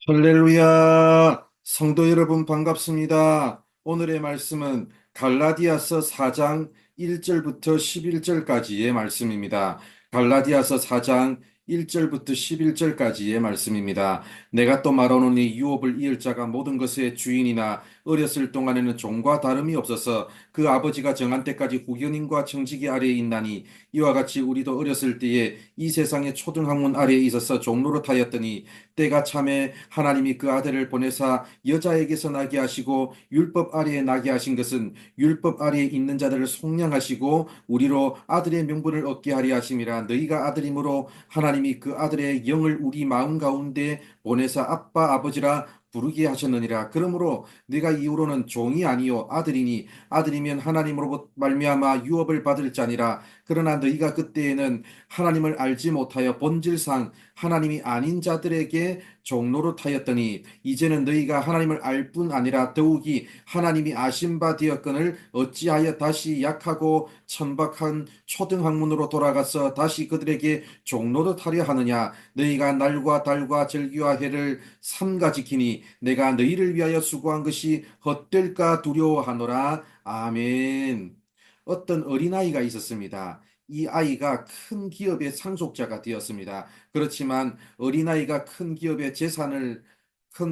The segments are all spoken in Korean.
할렐루야! 성도 여러분 반갑습니다. 오늘의 말씀은 갈라디아서 4장 1절부터 11절까지의 말씀입니다. 갈라디아서 4장 1절부터 11절까지의 말씀입니다. 내가 또 말하노니 유업을 이을 자가 모든 것의 주인이나 어렸을 동안에는 종과 다름이 없어서 그 아버지가 정한 때까지 후견인과 청지기 아래에 있나니 이와 같이 우리도 어렸을 때에 이 세상의 초등학문 아래에 있어서 종노릇하였더니 때가 참에 하나님이 그 아들을 보내사 여자에게서 나게 하시고 율법 아래에 나게 하신 것은 율법 아래에 있는 자들을 속량하시고 우리로 아들의 명분을 얻게 하려 하심이라. 너희가 아들이므로 하나님이 그 아들의 영을 우리 마음 가운데 보내사 아빠 아버지라 부르게 하셨느니라. 그러므로 네가 이후로는 종이 아니요 아들이니 아들이면 하나님으로부터 말미암아 유업을 받을 자니라. 그러나 너희가 그때에는 하나님을 알지 못하여 본질상 하나님이 아닌 자들에게 종노릇하였더니 이제는 너희가 하나님을 알 뿐 아니라 더욱이 하나님이 아신 바 되었거늘 어찌하여 다시 약하고 천박한 초등학문으로 돌아가서 다시 그들에게 종노릇하려 하느냐. 너희가 날과 달과 절기와 해를 삼가 지키니 내가 너희를 위하여 수고한 것이 헛될까 두려워하노라. 아멘. 어떤 어린아이가 있었습니다. 이 아이가 큰 기업의 상속자가 되었습니다. 그렇지만 어린아이가 큰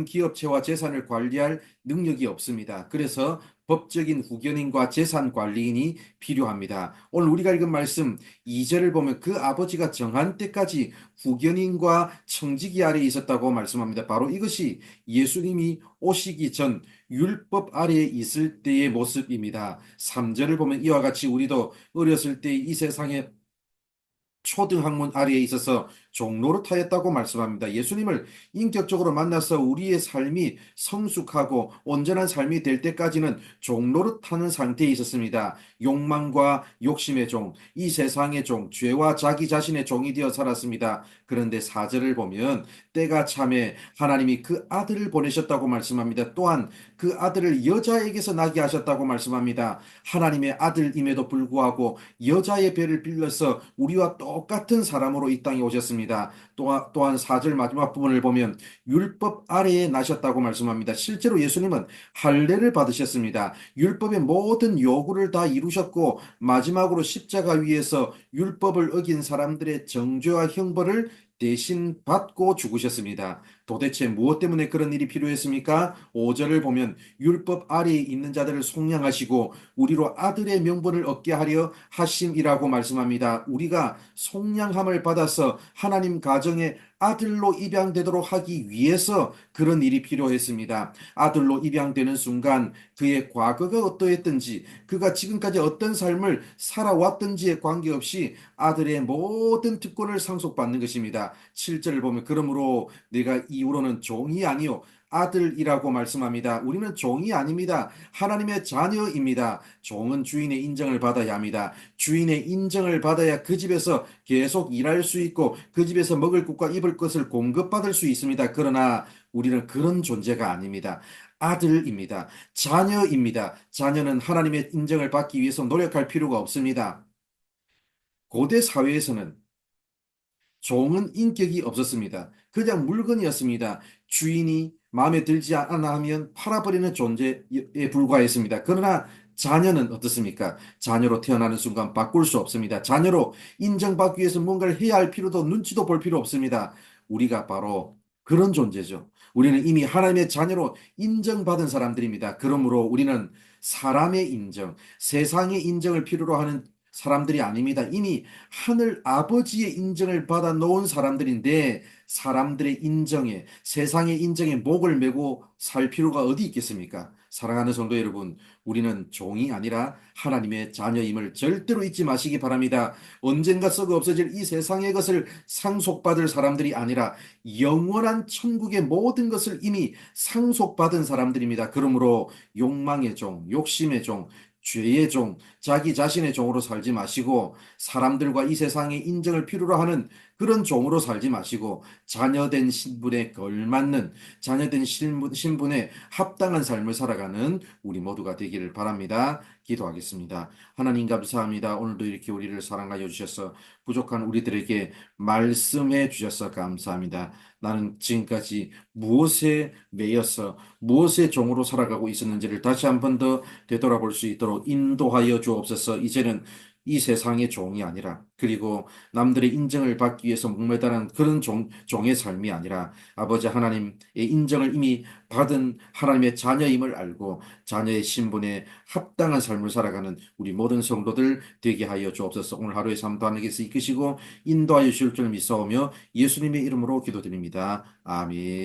기업체와 재산을 관리할 능력이 없습니다. 그래서 법적인 후견인과 재산 관리인이 필요합니다. 오늘 우리가 읽은 말씀 2절을 보면 그 아버지가 정한 때까지 후견인과 청지기 아래에 있었다고 말씀합니다. 바로 이것이 예수님이 오시기 전 율법 아래에 있을 때의 모습입니다. 3절을 보면 이와 같이 우리도 어렸을 때 이 세상에 초등학문 아래에 있어서 종노릇하였다고 말씀합니다. 예수님을 인격적으로 만나서 우리의 삶이 성숙하고 온전한 삶이 될 때까지는 종노릇하는 상태에 있었습니다. 욕망과 욕심의 종, 이 세상의 종, 죄와 자기 자신의 종이 되어 살았습니다. 그런데 4절을 보면 때가 참에 하나님이 그 아들을 보내셨다고 말씀합니다. 또한 그 아들을 여자에게서 나게 하셨다고 말씀합니다. 하나님의 아들임에도 불구하고 여자의 배를 빌려서 우리와 똑같은 사람으로 이 땅에 오셨습니다. 또한 4절 마지막 부분을 보면 율법 아래에 나셨다고 말씀합니다. 실제로 예수님은 할례를 받으셨습니다. 율법의 모든 요구를 다 이루셨고 마지막으로 십자가 위에서 율법을 어긴 사람들의 정죄와 형벌을 대신 받고 죽으셨습니다. 도대체 무엇 때문에 그런 일이 필요했습니까? 5절을 보면 율법 아래에 있는 자들을 속량하시고 우리로 아들의 명분을 얻게 하려 하심이라고 말씀합니다. 우리가 속량함을 받아서 하나님 가정의 아들로 입양되도록 하기 위해서 그런 일이 필요했습니다. 아들로 입양되는 순간 그의 과거가 어떠했든지 그가 지금까지 어떤 삶을 살아왔든지에 관계없이 아들의 모든 특권을 상속받는 것입니다. 7절을 보면 그러므로 내가 이후로는 종이 아니요 아들이라고 말씀합니다. 우리는 종이 아닙니다. 하나님의 자녀입니다. 종은 주인의 인정을 받아야 합니다. 주인의 인정을 받아야 그 집에서 계속 일할 수 있고 그 집에서 먹을 것과 입을 것을 공급받을 수 있습니다. 그러나 우리는 그런 존재가 아닙니다. 아들입니다. 자녀입니다. 자녀는 하나님의 인정을 받기 위해서 노력할 필요가 없습니다. 고대 사회에서는 종은 인격이 없었습니다. 그냥 물건이었습니다. 주인이 마음에 들지 않아 하면 팔아버리는 존재에 불과했습니다. 그러나 자녀는 어떻습니까? 자녀로 태어나는 순간 바꿀 수 없습니다. 자녀로 인정받기 위해서 뭔가를 해야 할 필요도 눈치도 볼 필요 없습니다. 우리가 바로 그런 존재죠. 우리는 이미 하나님의 자녀로 인정받은 사람들입니다. 그러므로 우리는 사람의 인정, 세상의 인정을 필요로 하는 사람들이 아닙니다. 이미 하늘 아버지의 인정을 받아 놓은 사람들인데 사람들의 인정에 세상의 인정에 목을 메고 살 필요가 어디 있겠습니까? 사랑하는 성도 여러분, 우리는 종이 아니라 하나님의 자녀임을 절대로 잊지 마시기 바랍니다. 언젠가 썩어 없어질 이 세상의 것을 상속받을 사람들이 아니라 영원한 천국의 모든 것을 이미 상속받은 사람들입니다. 그러므로 욕망의 종, 욕심의 종, 죄의 종, 자기 자신의 종으로 살지 마시고 사람들과 이 세상의 인정을 필요로 하는 그런 종으로 살지 마시고 자녀된 신분에 걸맞는 자녀된 신분에 합당한 삶을 살아가는 우리 모두가 되기를 바랍니다. 기도하겠습니다. 하나님 감사합니다. 오늘도 이렇게 우리를 사랑하여 주셔서 부족한 우리들에게 말씀해 주셔서 감사합니다. 나는 지금까지 무엇에 매여서 무엇의 종으로 살아가고 있었는지를 다시 한 번 더 되돌아볼 수 있도록 인도하여 주옵소서. 이제는 이 세상의 종이 아니라 그리고 남들의 인정을 받기 위해서 목매다는 그런 종의 삶이 아니라 아버지 하나님의 인정을 이미 받은 하나님의 자녀임을 알고 자녀의 신분에 합당한 삶을 살아가는 우리 모든 성도들 되게 하여 주옵소서. 오늘 하루의 삶도 하나님께서 이끄시고 인도하여 주실 줄 믿사오며 예수님의 이름으로 기도드립니다. 아멘.